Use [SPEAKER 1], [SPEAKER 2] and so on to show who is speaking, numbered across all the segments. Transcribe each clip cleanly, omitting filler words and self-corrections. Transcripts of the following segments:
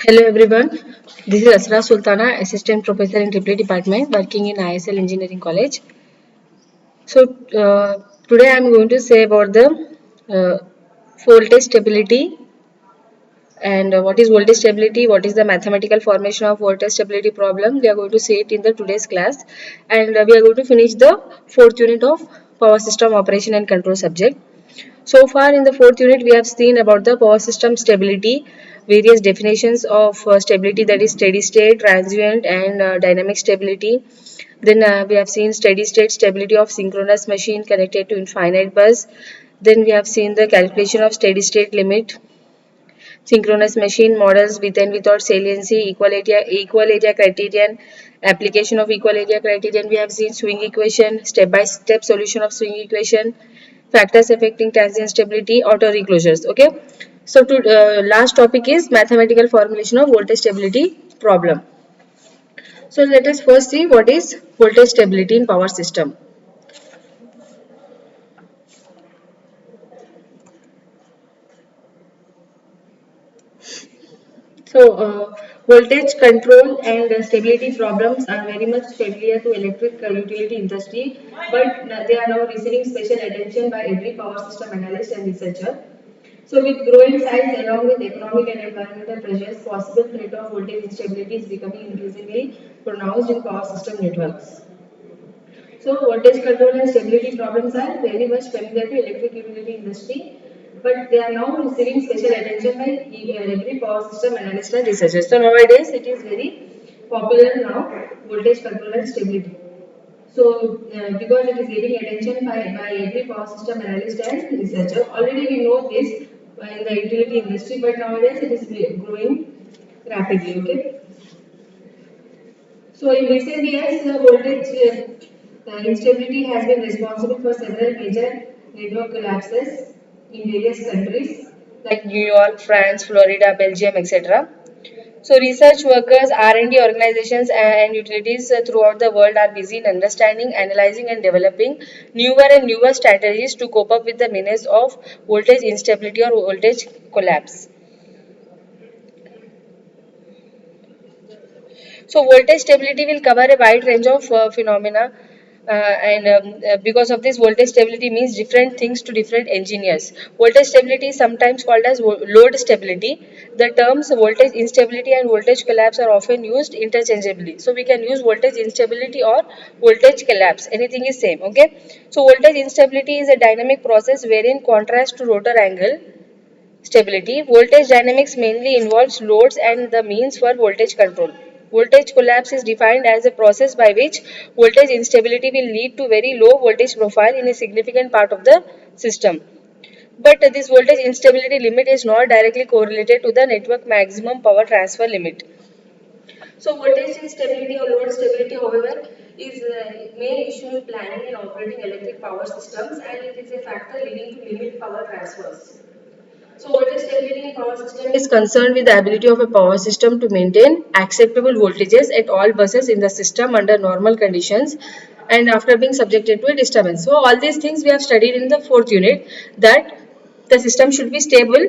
[SPEAKER 1] Hello everyone, this is Asra Sultana, Assistant Professor in Triple Department working in ISL Engineering College. So today I am going to say about the uh, voltage stability and what is voltage stability, what is the mathematical formation of voltage stability problem. We are going to see it in the today's class, and we are going to finish the fourth unit of power system operation and control subject. So far in the fourth unit, we have seen about the power system stability, various definitions of stability, that is steady state, transient and dynamic stability. Then we have seen steady state stability of synchronous machine connected to infinite bus. Then we have seen the calculation of steady state limit, synchronous machine models with and without saliency, equal area criterion, application of equal area criterion. We have seen swing equation, step by step solution of swing equation, factors affecting transient stability, auto reclosures. Okay, so to last topic is mathematical formulation of voltage stability problem. So let us first see what is voltage stability in power system. So, voltage control and stability problems are very much familiar to electric utility industry, but they are now receiving special attention by every power system analyst and researcher. So, with growing size along with economic and environmental pressures, possible threat of voltage instability is becoming increasingly pronounced in power system networks. So voltage control and stability problems are very much familiar to electric utility industry, but they are now receiving special attention by every power system analyst and researchers. So nowadays it is very popular now, voltage control and stability. So because it is getting attention by every power system analyst and researcher, already we know this in the utility industry, but nowadays it is growing rapidly. Okay. So in recent years, the voltage instability has been responsible for several major network collapses in various countries like New York, France, Florida, Belgium, etc. So research workers, R&D organizations and utilities throughout the world are busy in understanding, analyzing and developing newer and newer strategies to cope up with the menace of voltage instability or voltage collapse. So voltage stability will cover a wide range of phenomena, and because of this, voltage stability means different things to different engineers. Voltage stability is sometimes called as load stability. The terms voltage instability and voltage collapse are often used interchangeably. So we can use voltage instability or voltage collapse. Anything is same. Okay. So voltage instability is a dynamic process wherein contrast to rotor angle stability, voltage dynamics mainly involves loads and the means for voltage control. Voltage collapse is defined as a process by which voltage instability will lead to very low voltage profile in a significant part of the system. But this voltage instability limit is not directly correlated to the network maximum power transfer limit. So voltage instability or load stability, however, is main issue in planning and operating electric power systems, and it is a factor leading to limit power transfers. So voltage stability in power system is concerned with the ability of a power system to maintain acceptable voltages at all buses in the system under normal conditions and after being subjected to a disturbance. So all these things we have studied in the fourth unit, that the system should be stable,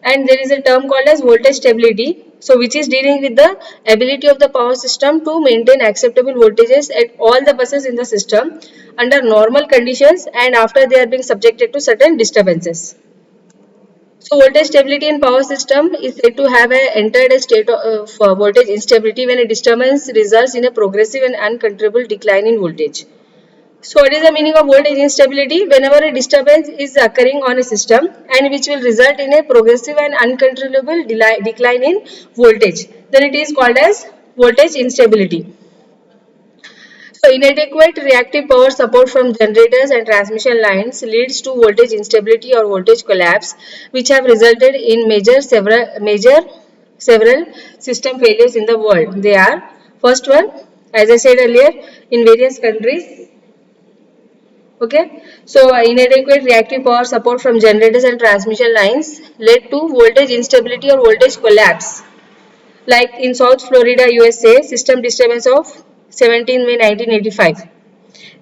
[SPEAKER 1] and there is a term called as voltage stability, so which is dealing with the ability of the power system to maintain acceptable voltages at all the buses in the system under normal conditions and after they are being subjected to certain disturbances. So voltage stability in power system is said to have entered a state of voltage instability when a disturbance results in a progressive and uncontrollable decline in voltage. So what is the meaning of voltage instability? Whenever a disturbance is occurring on a system and which will result in a progressive and uncontrollable decline in voltage, then it is called as voltage instability. So inadequate reactive power support from generators and transmission lines leads to voltage instability or voltage collapse, which have resulted in several system failures in the world. They are: first one, as I said earlier, in various countries. Okay, so inadequate reactive power support from generators and transmission lines led to voltage instability or voltage collapse. Like in South Florida, USA, system disturbance of 17 May 1985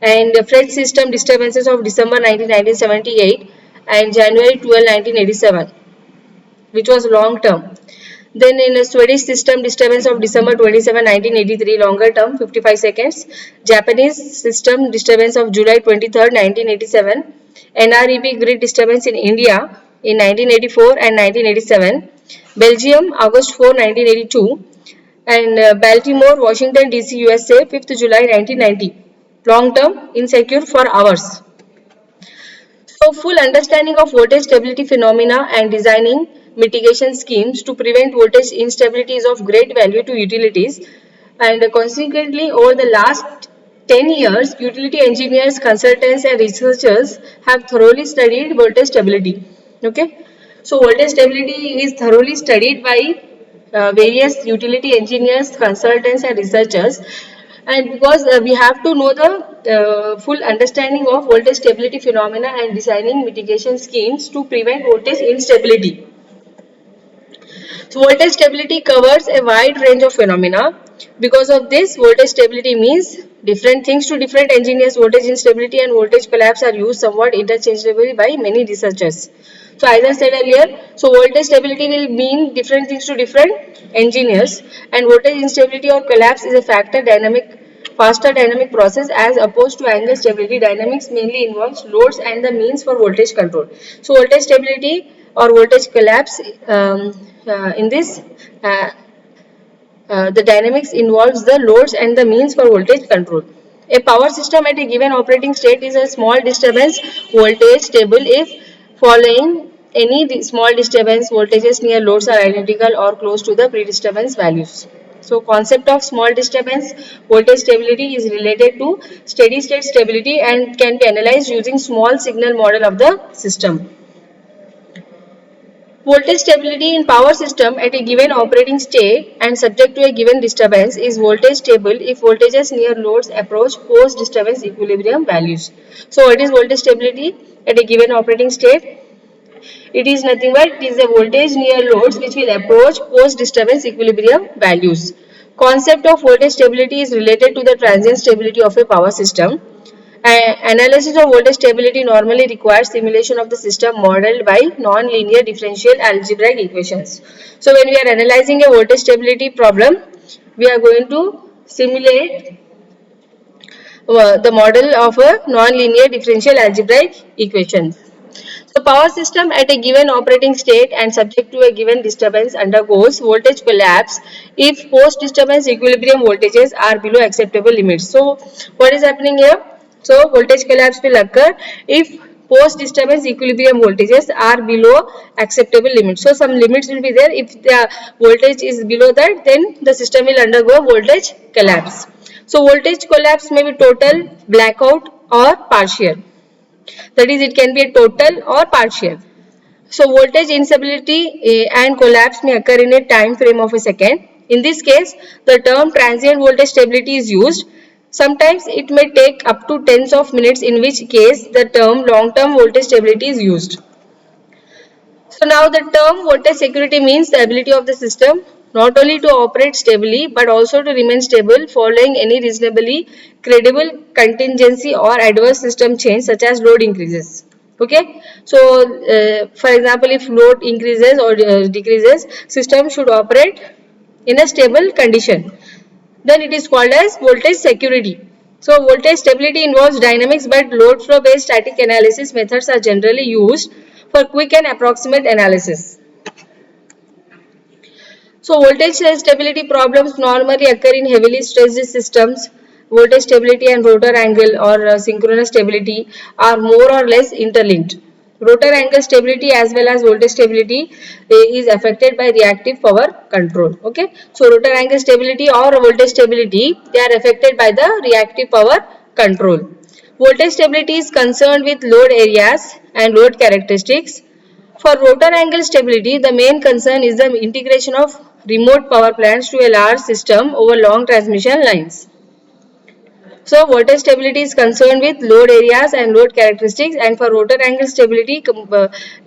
[SPEAKER 1] and French system disturbances of December 1978 and January 12, 1987, which was long term. Then in a Swedish system, disturbance of December 27, 1983, longer term, 55 seconds. Japanese system, disturbance of July 23rd, 1987. NREP grid disturbance in India in 1984 and 1987. Belgium, August 4, 1982. And Baltimore, Washington DC, USA, 5th July 1990. Long term, insecure for hours. So, full understanding of voltage stability phenomena and designing mitigation schemes to prevent voltage instability is of great value to utilities. And consequently, over the last 10 years, utility engineers, consultants, and researchers have thoroughly studied voltage stability. Okay, so voltage stability is thoroughly studied by various utility engineers, consultants, and researchers. And because we have to know the full understanding of voltage stability phenomena and designing mitigation schemes to prevent voltage instability. So voltage stability covers a wide range of phenomena. Because of this, voltage stability means different things to different engineers. Voltage instability and voltage collapse are used somewhat interchangeably by many researchers. So as I said earlier, so voltage stability will mean different things to different engineers, and voltage instability or collapse is a faster dynamic process as opposed to angle stability. Dynamics mainly involves loads and the means for voltage control. So voltage stability or voltage collapse in this the dynamics involves the loads and the means for voltage control. A power system at a given operating state is a small disturbance voltage stable if following any small disturbance voltages near loads are identical or close to the pre-disturbance values. So concept of small disturbance voltage stability is related to steady state stability and can be analyzed using small signal model of the system. Voltage stability in power system at a given operating state and subject to a given disturbance is voltage stable if voltages near loads approach post disturbance equilibrium values. So what is voltage stability at a given operating state? It is nothing but it is a voltage near loads which will approach post disturbance equilibrium values. Concept of voltage stability is related to the transient stability of a power system. Analysis of voltage stability normally requires simulation of the system modeled by non-linear differential algebraic equations. So when we are analyzing a voltage stability problem, we are going to simulate the model of a non-linear differential algebraic equation. So power system at a given operating state and subject to a given disturbance undergoes voltage collapse if post disturbance equilibrium voltages are below acceptable limits. So what is happening here? So voltage collapse will occur if post disturbance equilibrium voltages are below acceptable limits. So some limits will be there. If the voltage is below that, then the system will undergo voltage collapse. So voltage collapse may be total, blackout or partial. That is, it can be a total or partial. So voltage instability and collapse may occur in a time frame of a second. In this case, the term transient voltage stability is used. Sometimes it may take up to tens of minutes, in which case the term long-term voltage stability is used. So now the term voltage security means the ability of the system not only to operate stably but also to remain stable following any reasonably credible contingency or adverse system change such as load increases. Okay, so for example, if load increases or decreases, system should operate in a stable condition. Then it is called as voltage security. So voltage stability involves dynamics, but load flow based static analysis methods are generally used for quick and approximate analysis. So voltage stability problems normally occur in heavily stressed systems. Voltage stability and rotor angle or synchronous stability are more or less interlinked. Rotor angle stability as well as voltage stability is affected by reactive power control. Okay, so rotor angle stability or voltage stability, they are affected by the reactive power control. Voltage stability is concerned with load areas and load characteristics. For rotor angle stability, the main concern is the integration of remote power plants to a large system over long transmission lines. So voltage stability is concerned with load areas and load characteristics, and for rotor angle stability,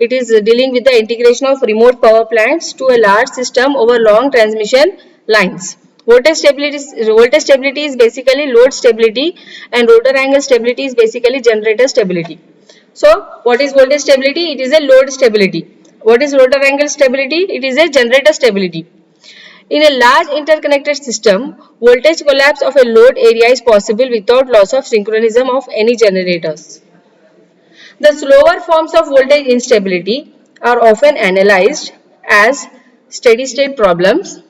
[SPEAKER 1] it is dealing with the integration of remote power plants to a large system over long transmission lines. Voltage stability is basically load stability, and rotor angle stability is basically generator stability. So what is voltage stability? It is a load stability. What is rotor angle stability? It is a generator stability. In a large interconnected system, voltage collapse of a load area is possible without loss of synchronism of any generators. The slower forms of voltage instability are often analyzed as steady state problems.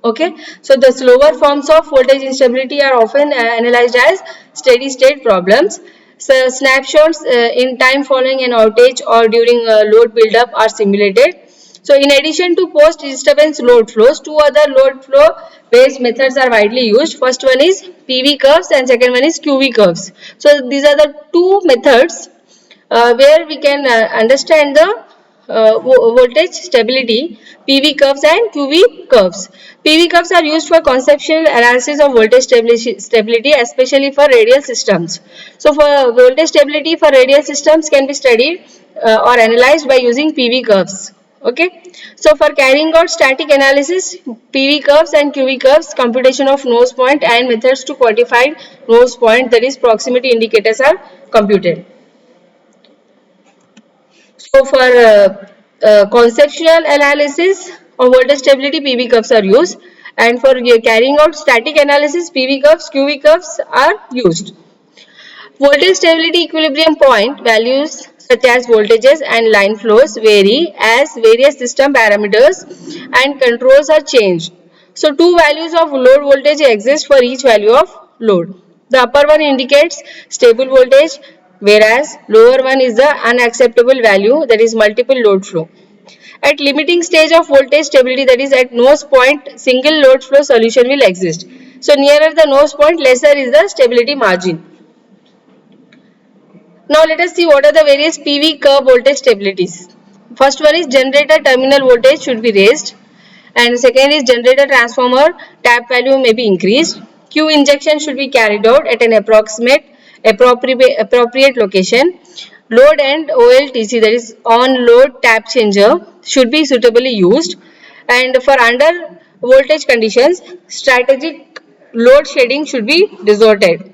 [SPEAKER 1] Okay, so the slower forms of voltage instability are often analyzed as steady state problems. So snapshots in time following an outage or during load buildup are simulated. So in addition to post disturbance load flows, two other load flow based methods are widely used. First one is PV curves and second one is QV curves. So these are the two methods where we can understand the voltage stability, PV curves and QV curves. PV curves are used for conceptual analysis of voltage stability, especially for radial systems. So for voltage stability for radial systems can be studied or analyzed by using PV curves. Okay, so for carrying out static analysis, PV curves and QV curves, computation of nose point and methods to quantify nose point, that is proximity indicators, are computed. So for conceptual analysis of voltage stability, PV curves are used, and for carrying out static analysis, PV curves, QV curves are used. Voltage stability equilibrium point values such as voltages and line flows vary as various system parameters and controls are changed. So two values of load voltage exist for each value of load. The upper one indicates stable voltage, whereas lower one is the unacceptable value, that is multiple load flow. At limiting stage of voltage stability, that is at nose point, single load flow solution will exist. So nearer the nose point, lesser is the stability margin. Now let us see what are the various PV curve voltage stabilities. First one is generator terminal voltage should be raised, and second is generator transformer tap value may be increased. Q injection should be carried out at an appropriate location. Load and OLTC, that is on load tap changer, should be suitably used, and for under voltage conditions, strategic load shedding should be resorted.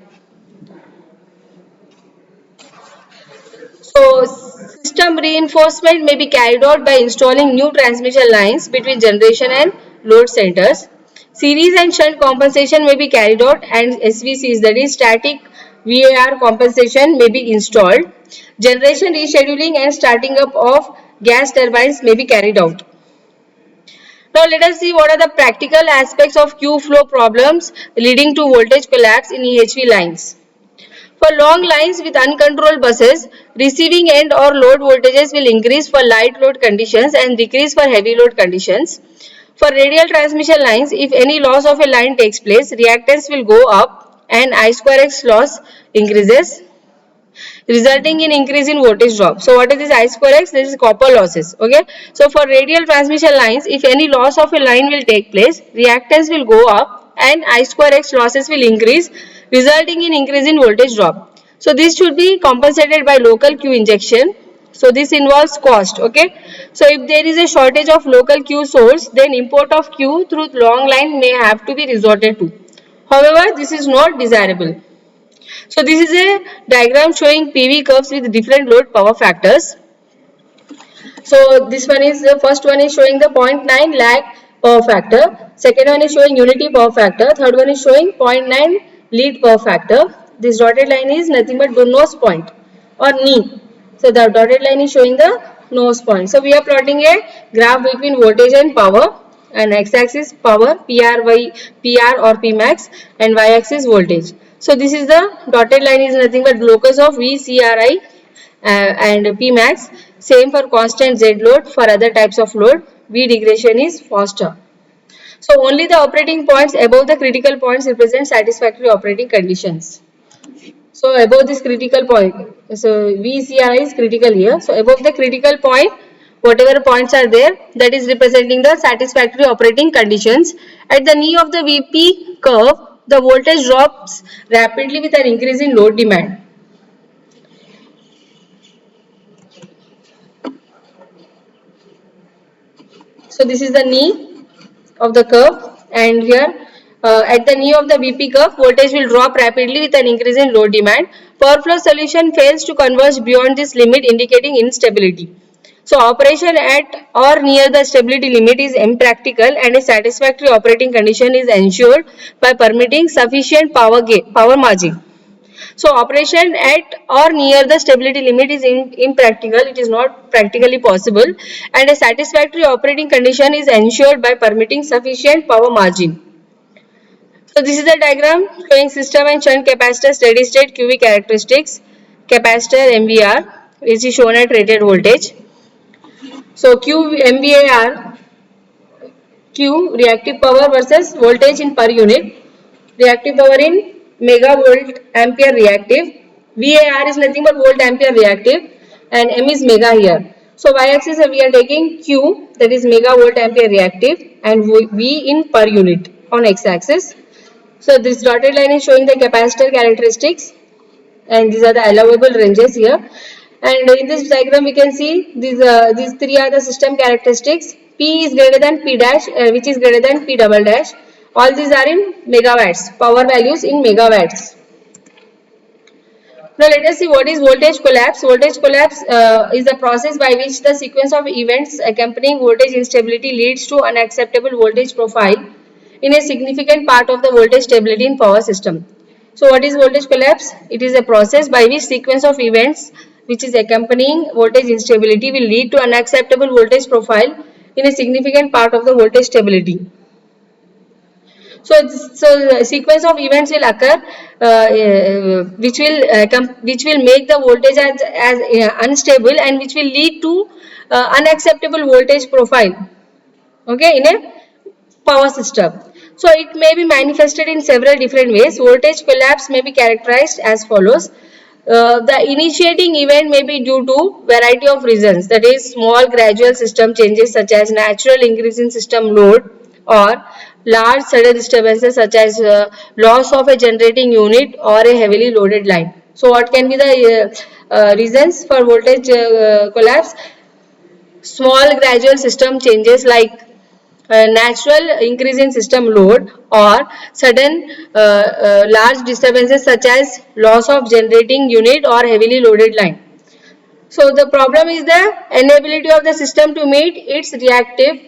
[SPEAKER 1] So, system reinforcement may be carried out by installing new transmission lines between generation and load centers. Series and shunt compensation may be carried out, and SVCs, that is static VAR compensation, may be installed. Generation rescheduling and starting up of gas turbines may be carried out. Now let us see what are the practical aspects of Q flow problems leading to voltage collapse in EHV lines. For long lines with uncontrolled buses, receiving end or load voltages will increase for light load conditions and decrease for heavy load conditions. For radial transmission lines, if any loss of a line takes place, reactance will go up and I2X loss increases, resulting in increase in voltage drop. So what is this I2X? This is copper losses. Okay. So for radial transmission lines, if any loss of a line will take place, reactance will go up and I2X losses will increase, resulting in increase in voltage drop. So this should be compensated by local Q injection. So this involves cost. Okay. So if there is a shortage of local Q source, then import of Q through long line may have to be resorted to. However, this is not desirable. So this is a diagram showing PV curves with different load power factors. So this one is, the first one is showing the 0.9 lag power factor. Second one is showing unity power factor. Third one is showing 0.9 lead power factor. This dotted line is nothing but the nose point or knee. So the dotted line is showing the nose point. So we are plotting a graph between voltage and power, and x-axis power PR or Pmax, and y-axis voltage. So this is the dotted line is nothing but locus of VCRI and Pmax. Same for constant Z load. For other types of load, V degradation is faster. So only the operating points above the critical points represent satisfactory operating conditions. So above this critical point, so VCRI is critical here. So above the critical point, whatever points are there, that is representing the satisfactory operating conditions. At the knee of the VP curve, the voltage drops rapidly with an increase in load demand. So this is the knee of the curve, and here at the knee of the VP curve, voltage will drop rapidly with an increase in load demand. Power flow solution fails to converge beyond this limit, indicating instability. So operation at or near the stability limit is impractical, and a satisfactory operating condition is ensured by permitting sufficient power margin. So operation at or near the stability limit is impractical, it is not practically possible, and a satisfactory operating condition is ensured by permitting sufficient power margin. So this is the diagram showing system and shunt capacitor steady state QV characteristics. Capacitor MVR which is shown at rated voltage. So Q MVAR, Q reactive power versus voltage in per unit. Reactive power in megavolt ampere reactive. VAR is nothing but volt ampere reactive, and M is mega here. So y axis we are taking Q, that is megavolt ampere reactive, and V in per unit on x axis. So this dotted line is showing the capacitor characteristics, and these are the allowable ranges here. And in this diagram we can see these three are the system characteristics. P is greater than P dash, which is greater than P double dash. All these are in megawatts, power values in megawatts. Now let us see what is voltage collapse. Voltage collapse is the process by which the sequence of events accompanying voltage instability leads to unacceptable voltage profile in a significant part of the voltage stability in power system. So what is voltage collapse? It is a process by which sequence of events which is accompanying voltage instability will lead to unacceptable voltage profile in a significant part of the voltage stability. So sequence of events will occur which will make the voltage as unstable, and which will lead to unacceptable voltage profile, okay, in a power system. So it may be manifested in several different ways. Voltage collapse may be characterized as follows. The initiating event may be due to variety of reasons, that is small gradual system changes such as natural increase in system load, or large sudden disturbances such as loss of a generating unit or a heavily loaded line. So what can be the reasons for voltage collapse? Small gradual system changes like natural increase in system load, or sudden large disturbances such as loss of generating unit or heavily loaded line. So the problem is the inability of the system to meet its reactive.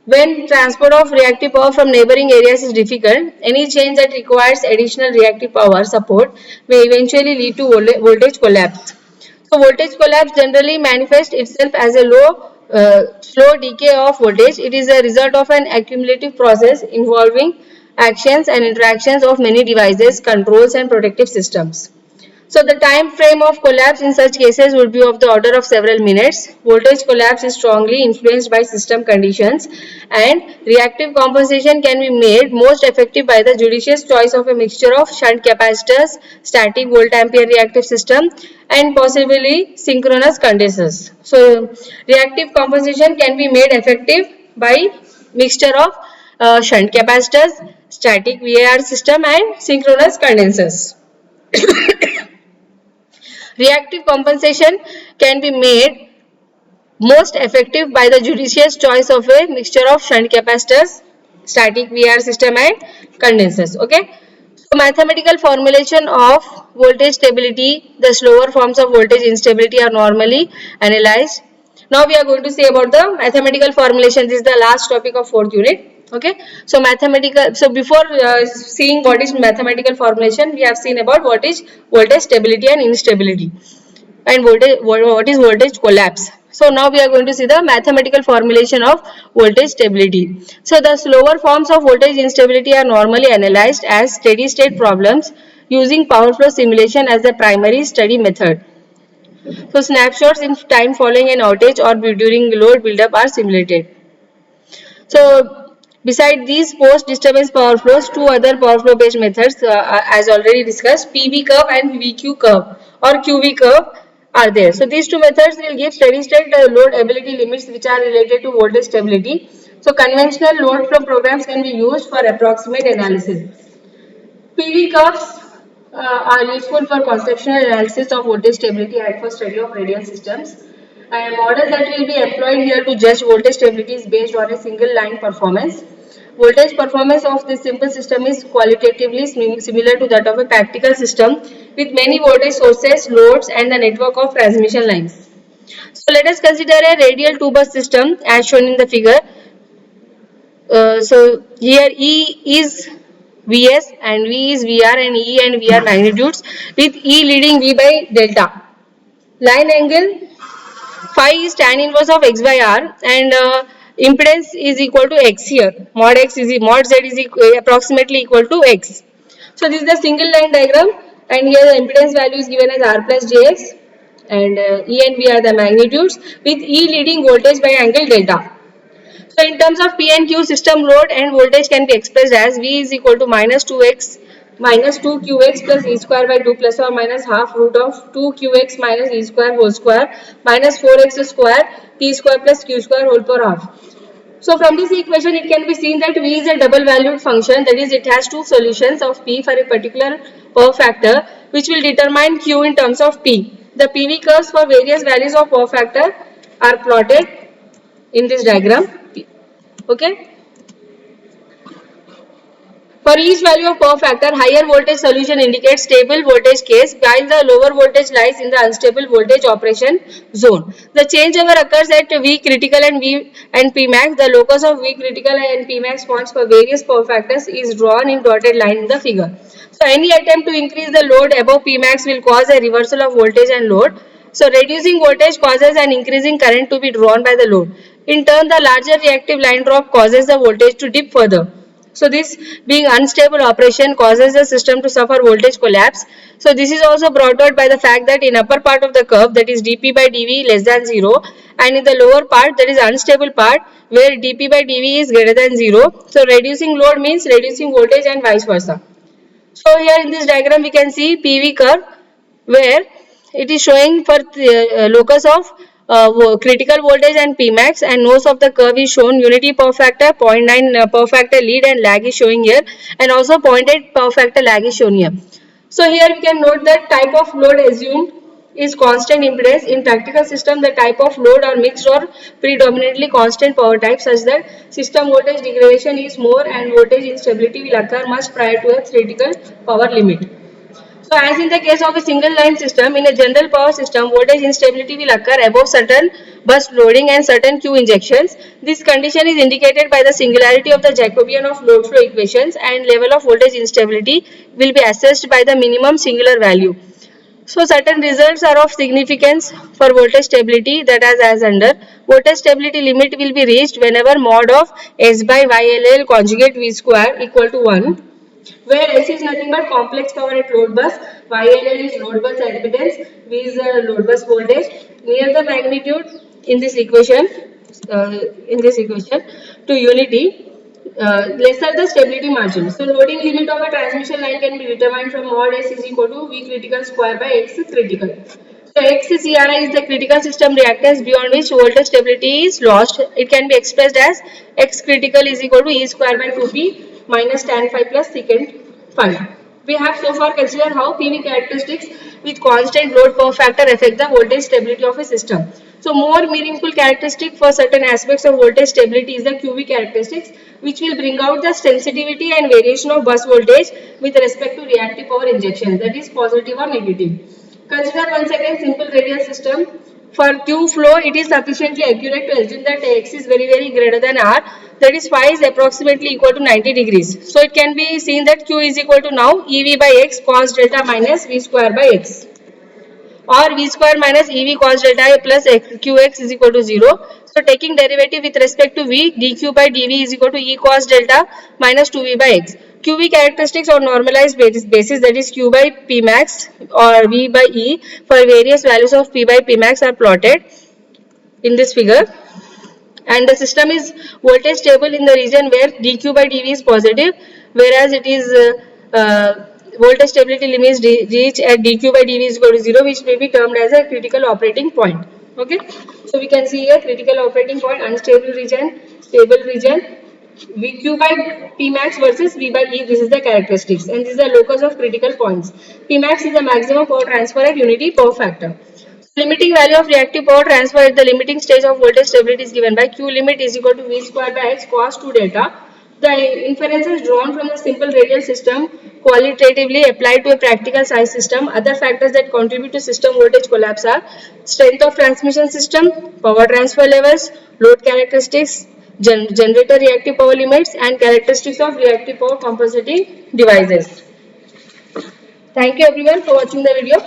[SPEAKER 1] When transport of reactive power from neighboring areas is difficult, any change that requires additional reactive power support may eventually lead to voltage collapse. So voltage collapse generally manifests itself as a slow decay of voltage. It is a result of an accumulative process involving actions and interactions of many devices, controls and protective systems. So the time frame of collapse in such cases would be of the order of several minutes. Voltage collapse is strongly influenced by system conditions, and reactive compensation can be made most effective by the judicious choice of a mixture of shunt capacitors, static volt ampere reactive system and possibly synchronous condensers. So reactive compensation can be made effective by mixture of shunt capacitors, static VAR system and synchronous condensers. Reactive compensation can be made most effective by the judicious choice of a mixture of shunt capacitors, static VAR system and condensers. Okay. So mathematical formulation of voltage stability, the slower forms of voltage instability are normally analyzed. Now we are going to see about the mathematical formulation. This is the last topic of 4th unit. Okay, so before seeing what is mathematical formulation, we have seen about what is voltage stability and instability, and what is voltage collapse. So now we are going to see the mathematical formulation of voltage stability. So the slower forms of voltage instability are normally analyzed as steady state problems using power flow simulation as the primary study method. So snapshots in time following an outage or during load buildup are simulated. So beside these post disturbance power flows, two other power flow based methods as already discussed, PV curve and VQ curve or QV curve are there. So these two methods will give steady state load ability limits which are related to voltage stability. So conventional load flow programs can be used for approximate analysis. PV curves are useful for conceptual analysis of voltage stability and for study of radial systems. A model that will be employed here to judge voltage stability is based on a single line performance. Voltage performance of this simple system is qualitatively similar to that of a practical system with many voltage sources, loads and the network of transmission lines. So let us consider a radial two-bus system as shown in the figure. So here E is Vs and V is Vr and E and Vr magnitudes with E leading V by delta. Line angle phi is tan inverse of x by r and impedance is equal to x here. Mod x is mod z is approximately equal to x. So this is the single line diagram and here the impedance value is given as r plus jx and E and V are the magnitudes with E leading voltage by angle delta. So in terms of P and Q, system load and voltage can be expressed as V is equal to minus 2x minus 2qx plus e square by 2 plus or minus half root of 2qx minus e square whole square minus 4x square p square plus q square whole power half. So from this equation it can be seen that V is a double valued function, that is it has two solutions of P for a particular power factor which will determine Q in terms of P. The PV curves for various values of power factor are plotted in this diagram. Okay. For each value of power factor, higher voltage solution indicates stable voltage case, while the lower voltage lies in the unstable voltage operation zone. The changeover occurs at V critical and V and P max. The locus of V critical and P max points for various power factors is drawn in dotted line in the figure. So any attempt to increase the load above P max will cause a reversal of voltage and load. So reducing voltage causes an increasing current to be drawn by the load. In turn, the larger reactive line drop causes the voltage to dip further. So this being unstable operation causes the system to suffer voltage collapse. So this is also brought out by the fact that in upper part of the curve, that is dp by dv less than 0, and in the lower part, that is unstable part, where dp by dv is greater than 0. So reducing load means reducing voltage and vice versa. So here in this diagram we can see PV curve where it is showing for the locus of critical voltage and Pmax, and nose of the curve is shown unity power factor, 0.9 power factor lead and lag is showing here, and also 0.8 power factor lag is shown here. So here we can note that type of load assumed is constant impedance. In practical system, the type of load are mixed or predominantly constant power type, such that system voltage degradation is more and voltage instability will occur much prior to a theoretical power limit. So as in the case of a single line system, in a general power system, voltage instability will occur above certain bus loading and certain Q injections. This condition is indicated by the singularity of the Jacobian of load flow equations, and level of voltage instability will be assessed by the minimum singular value. So certain results are of significance for voltage stability, that is as under. Voltage stability limit will be reached whenever mod of S by YLL conjugate V square equal to 1, where S is nothing but complex power at load bus, YLL is load bus admittance, V is load bus voltage, near the magnitude in this equation, uh, to unity, lesser the stability margin. So loading limit of a transmission line can be determined from mod S is equal to V critical square by X critical. So X CRI is the critical system reactance beyond which voltage stability is lost. It can be expressed as X critical is equal to E square by 2P minus tan phi plus secant phi. We have so far considered how PV characteristics with constant load power factor affect the voltage stability of a system. So more meaningful characteristic for certain aspects of voltage stability is the QV characteristics, which will bring out the sensitivity and variation of bus voltage with respect to reactive power injection, that is positive or negative. Consider once again simple radial system. For Q flow, it is sufficiently accurate to assume that X is very greater than R, that is phi is approximately equal to 90 degrees. So it can be seen that Q is equal to now EV by X cos delta minus V square by X, or V square minus EV cos delta plus QX is equal to 0. So taking derivative with respect to V, dQ by dV is equal to E cos delta minus 2V by X. QV characteristics on normalized basis, that is Q by P max or V by E for various values of P by P max are plotted in this figure, and the system is voltage stable in the region where dq by dv is positive, whereas it is voltage stability limits reach at dq by dv is equal to 0, which may be termed as a critical operating point. Okay, so we can see here critical operating point, unstable region, stable region, vq by p max versus v by e. This is the characteristics, and this is the locus of critical points. P max is the maximum power transfer at unity power factor. Limiting value of reactive power transfer at the limiting stage of voltage stability is given by Q limit is equal to V square by X cos 2 delta. The inferences drawn from the simple radial system qualitatively applied to a practical size system. Other factors that contribute to system voltage collapse are strength of transmission system, power transfer levels, load characteristics, generator reactive power limits, and characteristics of reactive power compensating devices. Thank you everyone for watching the video.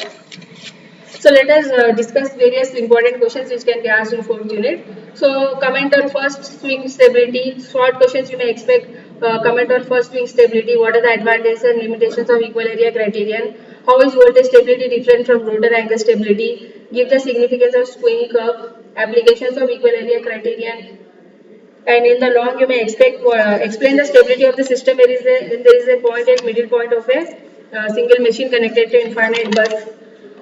[SPEAKER 1] So let us discuss various important questions which can be asked in 4th unit. So comment on first swing stability. Short questions you may expect. Comment on first swing stability. What are the advantages and limitations of equal area criterion? How is voltage stability different from rotor angle stability? Give the significance of swing curve. Applications of equal area criterion. And in the long, you may expect explain the stability of the system. When there is a point at middle point of a single machine connected to infinite bus.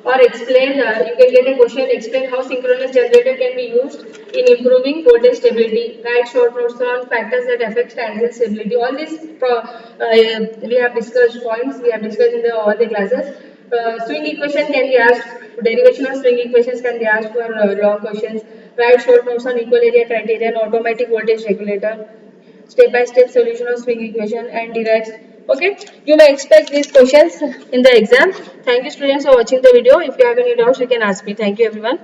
[SPEAKER 1] Or explain, you can get a question, explain how synchronous generator can be used in improving voltage stability. Write short notes on factors that affect tangent stability. All these we have discussed points, we have discussed in all the classes. Swing equation can be asked, derivation of swing equations can be asked for long questions. Write short notes on equal area criterion, automatic voltage regulator, step-by-step solution of swing equation and derives. Okay, you may expect these questions in the exam. Thank you students for watching the video. If you have any doubts, you can ask me. Thank you everyone.